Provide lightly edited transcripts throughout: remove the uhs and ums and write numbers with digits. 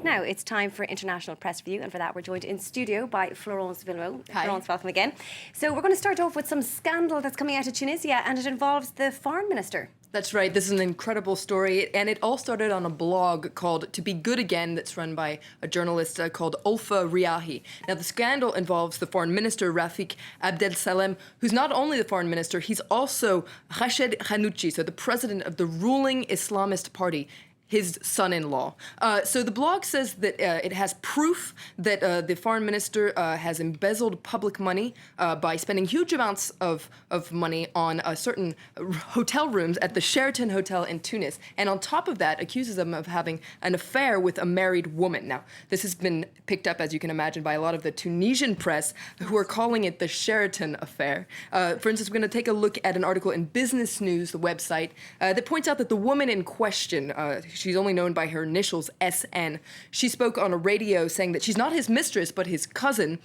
Now it's time for International Press Review, and for that we're joined in studio by Florence Bilawal. Hi. Florence, welcome again. So we're going to start off with some scandal that's coming out of Tunisia, and it involves the foreign minister. That's right. This is an incredible story, and it all started on a blog called To Be Good Again that's run by a journalist called Ulfa Riahi. Now, the scandal involves the foreign minister, Rafik Abdel-Salem, who's not only the foreign minister, he's also Rached Ghannouchi, so the president of the ruling Islamist party, his son-in-law. So the blog says that it has proof that the foreign minister has embezzled public money by spending huge amounts of money on certain hotel rooms at the Sheraton Hotel in Tunis. And on top of that, accuses him of having an affair with a married woman. Now, this has been picked up, as you can imagine, by a lot of the Tunisian press who are calling it the Sheraton affair. For instance, we're going to take a look at an article in Business News, the website, that points out that the woman in question, she's only known by her initials, SN. She spoke on a radio saying that she's not his mistress, but his cousin.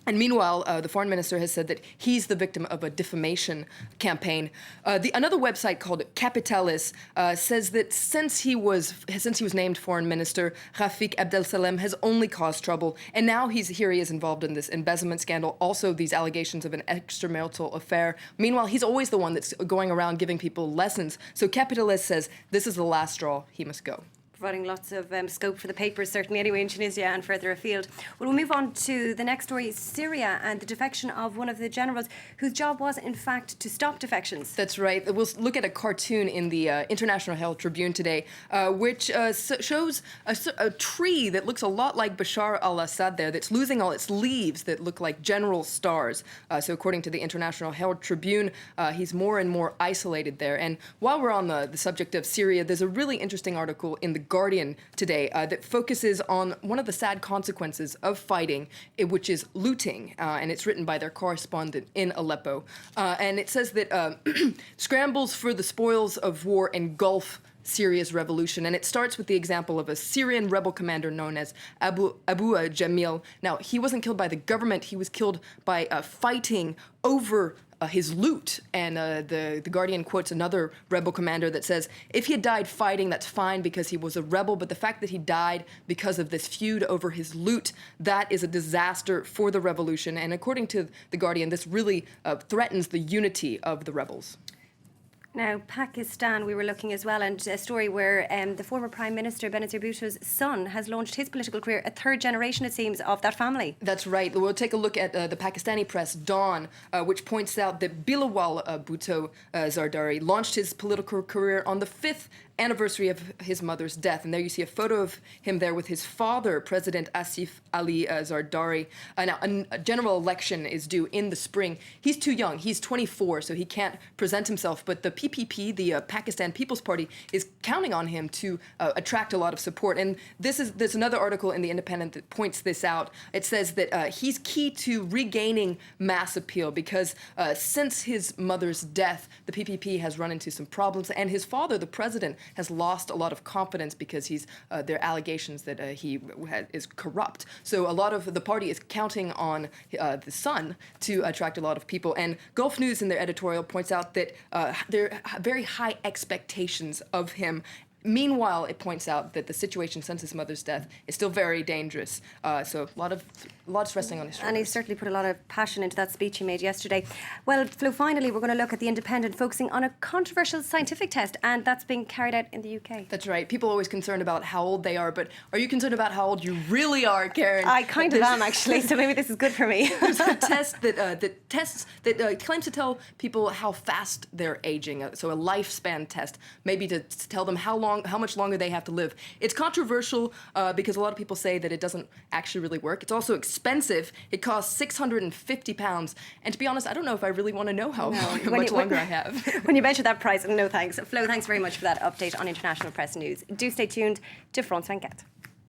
And meanwhile, the foreign minister has said that he's the victim of a defamation campaign. Another website called Capitalis says that since he was named foreign minister, Rafik Abdel-Salem has only caused trouble. And now he is involved in this embezzlement scandal, also these allegations of an extramarital affair. Meanwhile, he's always the one that's going around giving people lessons. So Capitalis says this is the last straw, he must go. Providing lots of scope for the papers, certainly anyway, in Tunisia and further afield. Well, we'll move on to the next story, Syria and the defection of one of the generals whose job was, in fact, to stop defections. That's right. We'll look at a cartoon in the International Herald Tribune today, which shows a tree that looks a lot like Bashar al-Assad there, that's losing all its leaves that look like general stars. So according to the International Herald Tribune, he's more and more isolated there. And while we're on the subject of Syria, there's a really interesting article in the Guardian today that focuses on one of the sad consequences of fighting, which is looting, and it's written by their correspondent in Aleppo. And it says that scrambles for the spoils of war engulf Syria's revolution, and it starts with the example of a Syrian rebel commander known as Abu Jamil. Now, he wasn't killed by the government, he was killed by fighting over his loot. And the Guardian quotes another rebel commander that says, if he had died fighting, that's fine because he was a rebel, but the fact that he died because of this feud over his loot, that is a disaster for the revolution. And according to the Guardian, this really threatens the unity of the rebels. Now, Pakistan, we were looking as well, and a story where the former Prime Minister Benazir Bhutto's son has launched his political career, a third generation, it seems, of that family. That's right. We'll take a look at the Pakistani press, Dawn, which points out that Bilawal Bhutto Zardari launched his political career on the 5th anniversary of his mother's death. And there you see a photo of him there with his father, President Asif Ali Zardari. Now, a general election is due in the spring. He's too young. He's 24, so he can't present himself. But the PPP, the Pakistan People's Party, is counting on him to attract a lot of support. And there's another article in The Independent that points this out. It says that he's key to regaining mass appeal because since his mother's death, the PPP has run into some problems. And his father, the president, has lost a lot of confidence because there are allegations that he is corrupt. So a lot of the party is counting on the son to attract a lot of people. And Gulf News in their editorial points out that there are very high expectations of him. Meanwhile, it points out that the situation since his mother's death is still very dangerous. So a lot of stressing on his shoulders. And he certainly put a lot of passion into that speech he made yesterday. Well, Flo, finally, we're going to look at The Independent, focusing on a controversial scientific test, and that's being carried out in the UK. That's right. People are always concerned about how old they are, but are you concerned about how old you really are, Karen? I kind of am, actually, so maybe this is good for me. There's a test that claims to tell people how fast they're aging, so a lifespan test, maybe to tell them how much longer they have to live. It's controversial because a lot of people say that it doesn't actually really work. It's also expensive. It costs £650. And to be honest, I don't know if I really want to know how much longer I have. When you mention that price, no thanks. Flo, thanks very much for that update on International Press News. Do stay tuned to France 24.